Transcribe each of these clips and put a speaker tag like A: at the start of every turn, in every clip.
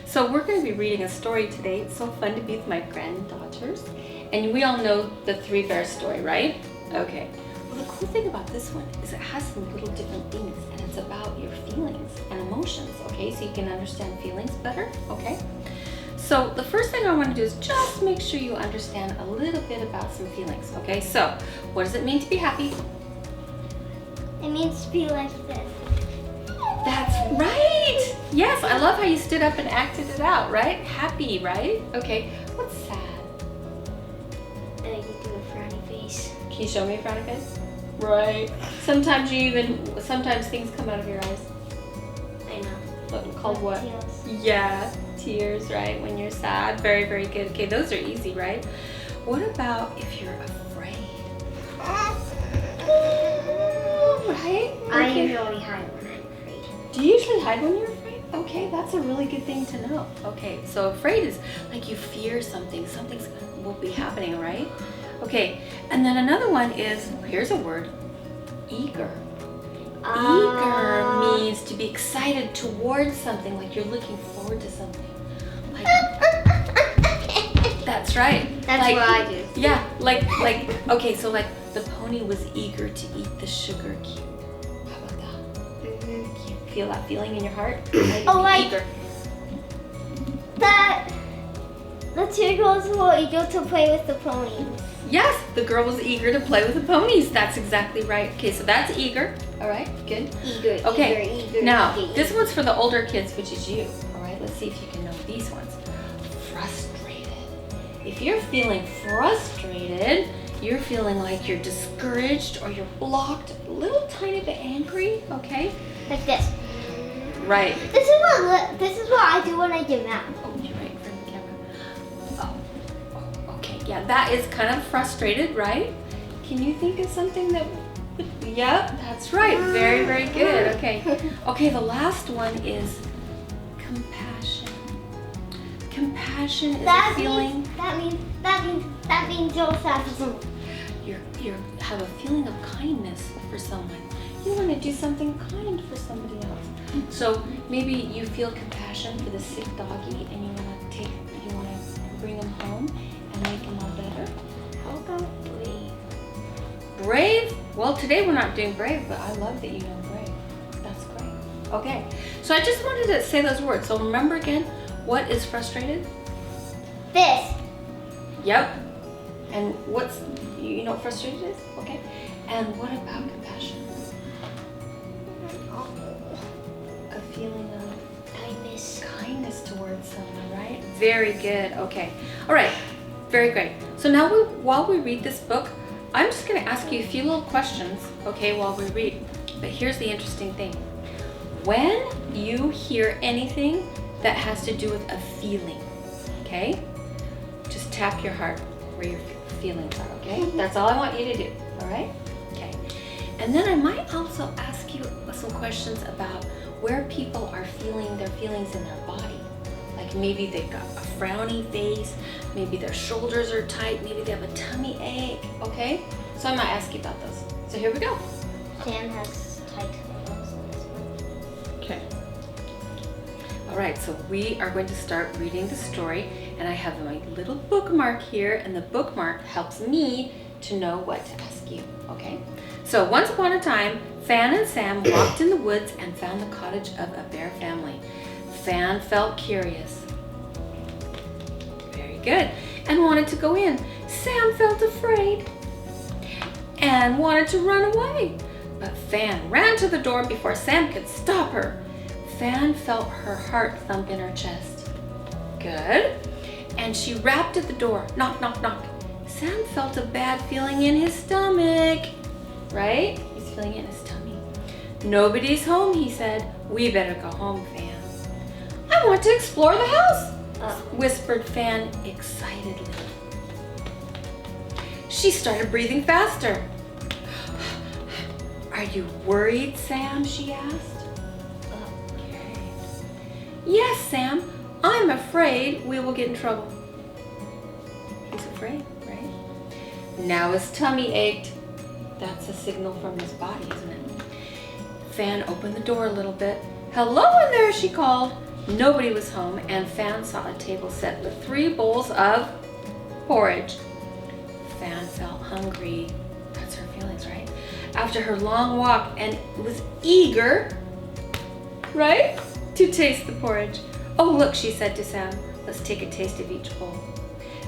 A: So we're going to be reading a story today. It's so fun to be with my granddaughters. And we all know the Three Bears story, right? Okay. Well, the cool thing about this one is it has some little different things, and it's about your feelings and emotions, okay? So you can understand feelings better, okay? So the first thing I want to do is just make sure you understand a little bit about some feelings, okay? So what does it mean to be happy?
B: It means to be like this.
A: That's right! Yes, I love how you stood up and acted it out, right? Happy, right? Okay, what's sad?
B: You do a frowny face.
A: Can you show me a frowny face? Right. Sometimes sometimes things come out of your eyes.
B: I know.
A: Called what?
B: Tears.
A: Yeah, tears, right? When you're sad. Very, very good. Okay, those are easy, right? What about if you're afraid? Right?
B: I
A: Okay.
B: usually hide when I'm afraid.
A: Do you usually hide when you're afraid? Okay, that's a really good thing to know. Okay, so afraid is like you fear something. Something's will be happening, right? Okay, and then another one is, here's a word, eager. Eager means to be excited towards something, like you're looking forward to something. Like, that's right.
B: That's
A: like,
B: what I do.
A: Yeah, okay, so like the pony was eager to eat the sugar cube. How about that?
B: Mm-hmm.
A: You feel that feeling in your heart?
B: Oh, like
A: eager.
B: the two girls were eager to play with the ponies.
A: Yes, the girl was eager to play with the ponies. That's exactly right. Okay, so that's eager. All right, good.
B: Eager,
A: Okay,
B: eager,
A: now
B: eager,
A: this one's for the older kids, which is you. All right, let's see if you can know these ones. Frustrated. If you're feeling frustrated, you're feeling like you're discouraged or you're blocked, a little tiny bit angry, okay?
B: like this.
A: Right.
B: This is what I do when I get mad.
A: Oh, you're right in front of the camera. Oh, okay, yeah, that is kind of frustrated, right? Can you think of something that yep, that's right. Very, very good. Okay. Okay, the last one is compassion. Compassion is a feeling.
B: That means you're sad for someone.
A: You have a feeling of kindness for someone. You want to do something kind for somebody else. So maybe you feel compassion for the sick doggy, and you want to bring him home and make him all better.
B: How about brave?
A: Brave? Well, today we're not doing brave, but I love that you know brave. That's great. Okay, so I just wanted to say those words. So remember again, what is frustrated?
B: This.
A: Yep. And you know what frustrated is? Okay. And what about compassion? A feeling of kindness towards someone, right? Very good. Okay. All right. Very great. So now while we read this book, I'm just going to ask you a few little questions, okay, while we read. But here's the interesting thing. When you hear anything that has to do with a feeling, okay, just tap your heart where your feelings are, okay? That's all I want you to do, all right? Okay. And then I might also ask you some questions about where people are feeling their feelings in their body. Like maybe they've got a frowny face, maybe their shoulders are tight, maybe they have a tummy ache, okay? So I might ask you about those. So here we go.
B: Sam has tight clothes on this one.
A: Okay. All right, so we are going to start reading the story, and I have my little bookmark here, and the bookmark helps me to know what to ask you, okay? So once upon a time, Fan and Sam walked in the woods and found the cottage of a bear family. Fan felt curious. Very good. And wanted to go in. Sam felt afraid and wanted to run away. But Fan ran to the door before Sam could stop her. Fan felt her heart thump in her chest. Good. And she rapped at the door. Knock, knock, knock. Sam felt a bad feeling in his stomach. Right? He's feeling it in his tummy. Nobody's home, he said. We better go home, Fan. I want to explore the house, whispered Fan excitedly. She started breathing faster. Are you worried, Sam? She asked. Okay. Yes, Sam. I'm afraid we will get in trouble. He's afraid, right? Now his tummy ached. That's a signal from his body, isn't it? Fan opened the door a little bit. Hello in there, she called. Nobody was home, and Fan saw a table set with 3 bowls of porridge. Fan felt hungry. That's her feelings, right? After her long walk, and was eager, right, to taste the porridge. Oh, look, she said to Sam. Let's take a taste of each bowl.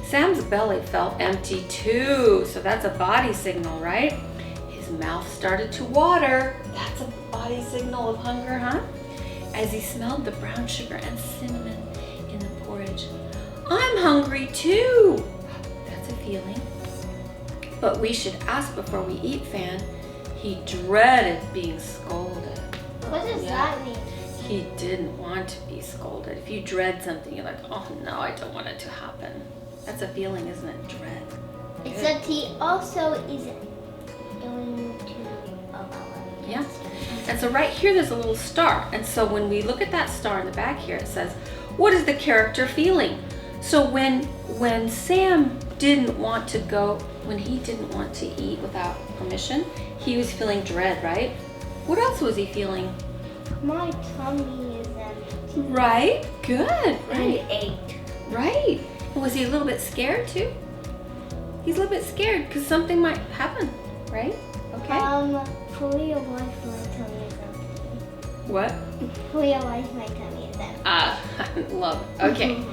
A: Sam's belly felt empty too, so that's a body signal, right? His mouth started to water. That's a body signal of hunger, huh? As he smelled the brown sugar and cinnamon in the porridge. I'm hungry too. That's a feeling. But we should ask before we eat, Fan. He dreaded being scolded.
B: What does that mean?
A: He didn't want to be scolded. If you dread something, you're like, oh no, I don't want it to happen. That's a feeling, isn't it? Dread.
B: Except he also isn't going to allow it.
A: Yeah. And so right here, there's a little star. And so when we look at that star in the back here, it says, what is the character feeling? So when Sam didn't want to go, when he didn't want to eat without permission, he was feeling dread, right? What else was he feeling?
B: My tummy is empty.
A: Right? Good. Right.
B: And ached.
A: Right. And was he a little bit scared too? He's a little bit scared because something might happen, right? Okay.
B: For real life, my tummy is empty.
A: What?
B: For real life, my tummy is empty.
A: I love it. Okay.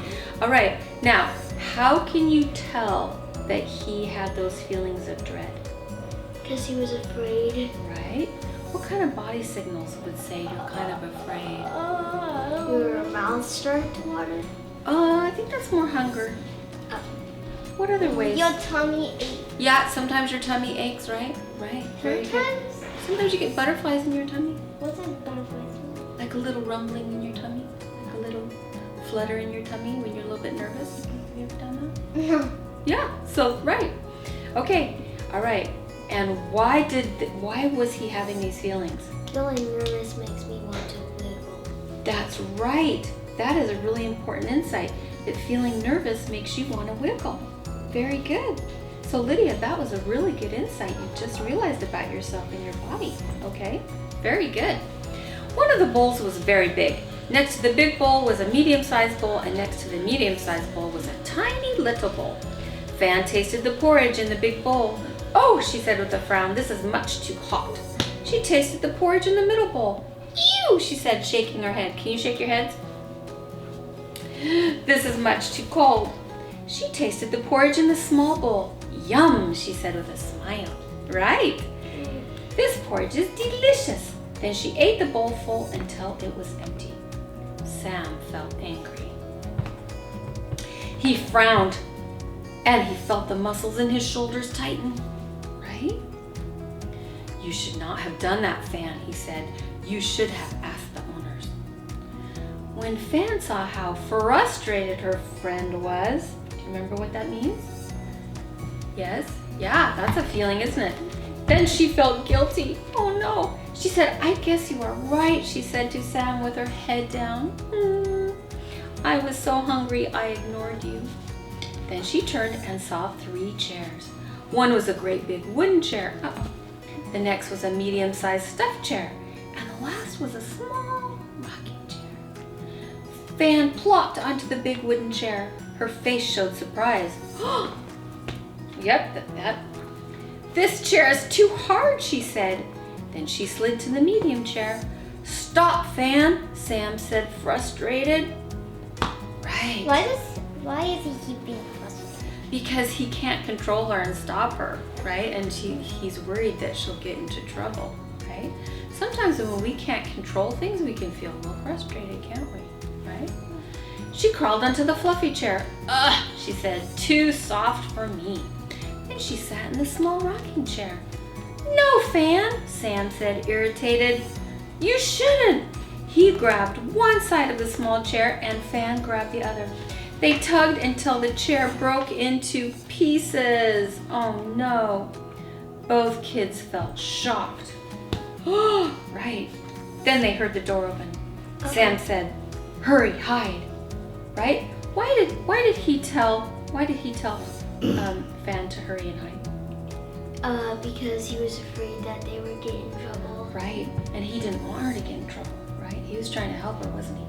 A: All right. Now, how can you tell that he had those feelings of dread?
B: Because he was afraid.
A: Right? What kind of body signals would say you're kind of afraid?
B: Your mouth started to water.
A: I think that's more hunger. What other ways?
B: Your tummy aches.
A: Yeah, sometimes your tummy aches, right? Right. Very good.
B: Sometimes.
A: Sometimes you get butterflies in your tummy.
B: What's a butterfly?
A: Like a little rumbling in your tummy. Like a little flutter in your tummy when you're a little bit nervous. Have you ever done that?
B: No.
A: Yeah, so right. Okay, all right. And why was he having these feelings?
B: Feeling nervous makes me want to wiggle.
A: That's right. That is a really important insight, that feeling nervous makes you want to wiggle. Very good. So Lydia, that was a really good insight you just realized about yourself and your body. Okay, very good. One of the bowls was very big. Next to the big bowl was a medium-sized bowl, and next to the medium-sized bowl was a tiny little bowl. Fan tasted the porridge in the big bowl. Oh, she said with a frown, this is much too hot. She tasted the porridge in the middle bowl. Ew, she said, shaking her head. Can you shake your heads? This is much too cold. She tasted the porridge in the small bowl. Yum, she said with a smile. Right. This porridge is delicious. Then she ate the bowl full until it was empty. Sam felt angry. He frowned, and he felt the muscles in his shoulders tighten. Right? You should not have done that, Fan, he said. You should have asked the owners. When Fan saw how frustrated her friend was, do you remember what that means? Yes? Yeah, that's a feeling, isn't it? Then she felt guilty. Oh no. She said, I guess you are right, she said to Sam with her head down. I was so hungry I ignored you. Then she turned and saw 3 chairs. One was a great big wooden chair. The next was a medium-sized stuffed chair. And the last was a small rocking chair. Fan plopped onto the big wooden chair. Her face showed surprise. Yep, that. This chair is too hard, she said. Then she slid to the medium chair. Stop, Fan, Sam said, frustrated. Right.
B: Why is he keep being frustrated?
A: Because he can't control her and stop her, right? And he's worried that she'll get into trouble, right? Sometimes when we can't control things, we can feel a little frustrated, can't we? Right? She crawled onto the fluffy chair. Ugh, she said, too soft for me. Then she sat in the small rocking chair. No, Fan, Sam said, irritated. You shouldn't. He grabbed one side of the small chair and Fan grabbed the other. They tugged until the chair broke into pieces. Oh no. Both kids felt shocked. Oh, right. Then they heard the door open. Okay. Sam said, hurry, hide. Right? Why did he tell Fan to hurry and hide?
B: Because he was afraid that they would get in trouble.
A: Right. And he didn't want her to get in trouble, right? He was trying to help her, wasn't he?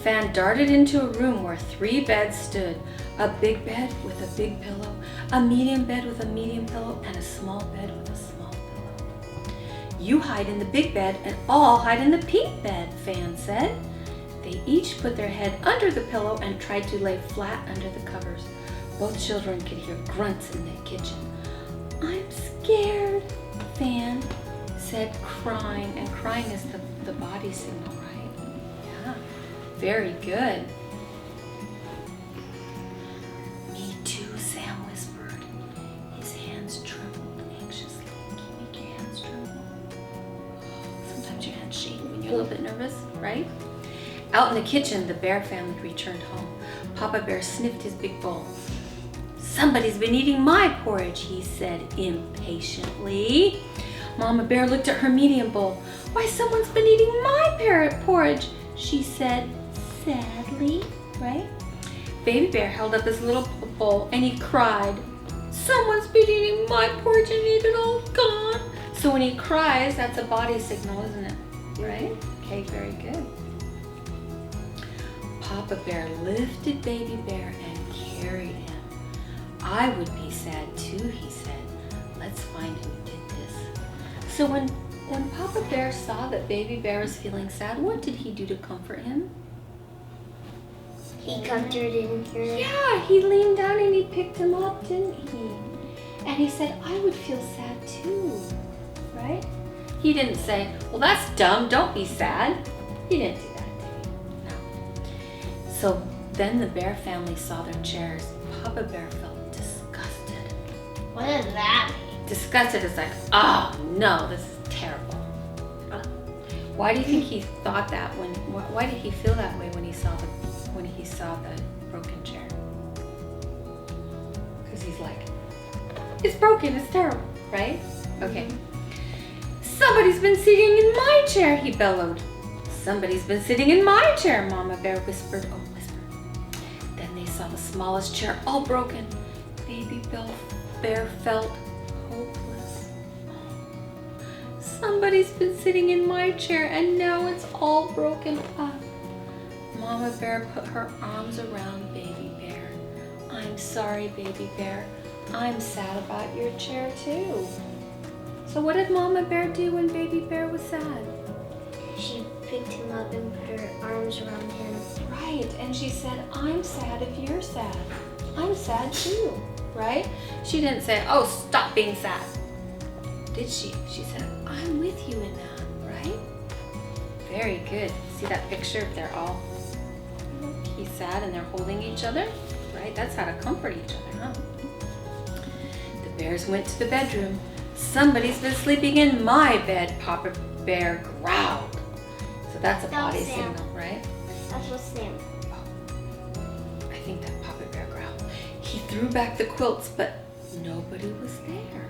A: Fan darted into a room where 3 beds stood. A big bed with a big pillow, a medium bed with a medium pillow, and a small bed with a small pillow. You hide in the big bed and I'll hide in the pink bed, Fan said. They each put their head under the pillow and tried to lay flat under the covers. Both children could hear grunts in the kitchen. I'm scared, Fan said, crying. And crying is the body signal, right? Yeah, very good. Me too, Sam whispered. His hands trembled anxiously. Can you make your hands tremble? Sometimes your hands shake when you're a little bit nervous, right? Out in the kitchen, the Bear family returned home. Papa Bear sniffed his big bowl. Somebody's been eating my porridge, he said impatiently. Mama Bear looked at her medium bowl. Why, someone's been eating my porridge, she said sadly, right? Baby Bear held up his little bowl and he cried, someone's been eating my porridge and ate it all gone. So when he cries, that's a body signal, isn't it? Right? Okay, very good. Papa Bear lifted Baby Bear and carried him. I would be sad too, he said. Let's find who did this. So when Papa Bear saw that Baby Bear was feeling sad, what did he do to comfort him?
B: He comforted him.
A: Yeah, he leaned down and he picked him up, didn't he? And he said, I would feel sad too, right? He didn't say, well, that's dumb, don't be sad. He didn't do that, did he? No. So then the Bear family saw their chairs. Papa Bear felt disgusted.
B: What does that mean?
A: Disgusted is like, oh no, this is terrible. Why do you think he thought that why did he feel that way when he saw the broken chair? Because he's like, it's broken, it's terrible, right? Okay. Somebody's been sitting in my chair, he bellowed. Somebody's been sitting in my chair, Mama Bear whispered. Oh, whispered. Then they saw the smallest chair all broken. Baby Bear felt hopeless. Somebody's been sitting in my chair and now it's all broken up. Mama Bear put her arms around Baby Bear. I'm sorry, Baby Bear. I'm sad about your chair too. So what did Mama Bear do when Baby Bear was sad?
B: She picked him up and put her arms around him.
A: Right, and she said, I'm sad if you're sad. I'm sad too, right? She didn't say, oh, stop being sad. Did she? She said, I'm with you in that, right? Very good. See that picture if they're all he's sad and they're holding each other, right? That's how to comfort each other, huh? The bears went to the bedroom. Somebody's been sleeping in my bed, Papa Bear growled. So that's a body signal, right?
B: That's what Sam.
A: Oh, I think that Papa Bear growled. He threw back the quilts, but nobody was there.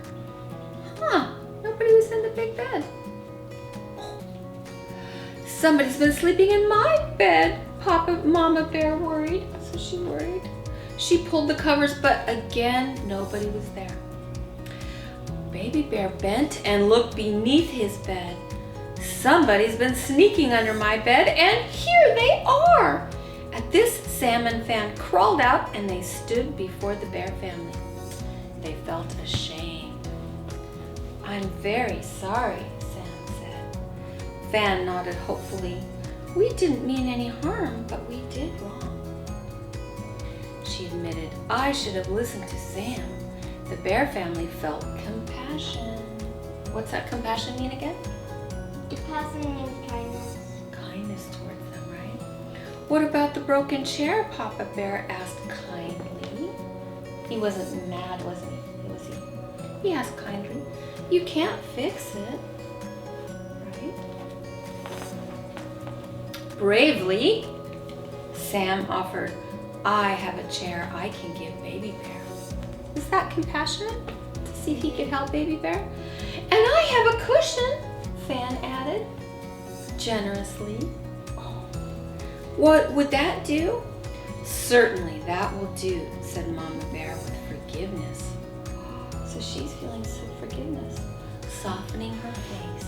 A: Huh, nobody was in the big bed. Somebody's been sleeping in my bed, Mama Bear worried. So she worried. She pulled the covers, but again, nobody was there. Baby Bear bent and looked beneath his bed. Somebody's been sneaking under my bed, and here they are. At this, Sam and Fan crawled out, and they stood before the Bear family. They felt ashamed. I'm very sorry, Sam said. Fan nodded hopefully. We didn't mean any harm, but we did wrong. She admitted, I should have listened to Sam. The Bear family felt compassion. What's that compassion mean again?
B: Compassion means kindness.
A: Kindness towards them, right? What about the broken chair? Papa Bear asked kindly. He wasn't mad, wasn't he? Was he? He asked kindly. You can't fix it, right? Bravely, Sam offered, I have a chair I can give Baby Bear. Is that compassionate? To see if he could help Baby Bear? And I have a cushion, Fan added, generously. Oh. What would that do? Certainly that will do, said Mama Bear with forgiveness. So she's feeling some forgiveness, softening her face.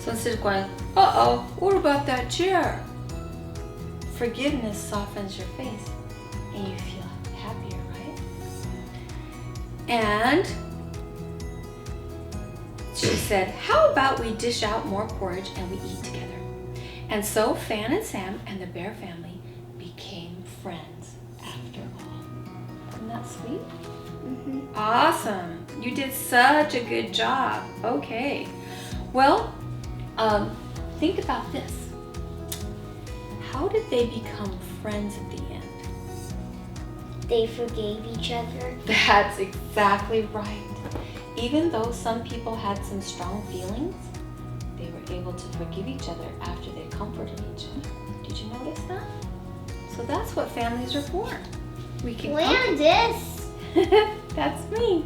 A: So instead of going, uh-oh, what about that chair? forgiveness softens your face and you feel happier, right? And she said, how about we dish out more porridge and we eat together? And so Fan and Sam and the bear family became friends after all. Isn't that sweet?
B: Mm-hmm.
A: Awesome. You did such a good job. Okay. Well, think about this. How did they become friends at the end?
B: They forgave each other.
A: That's exactly right. Even though some people had some strong feelings, they were able to forgive each other after they comforted each other. Did you notice that? So that's what families are for. We can
B: Landis!
A: That's me.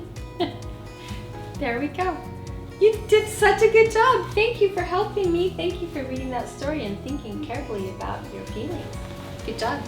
A: There we go. You did such a good job. Thank you for helping me. Thank you for reading that story and thinking carefully about your feelings. Good job.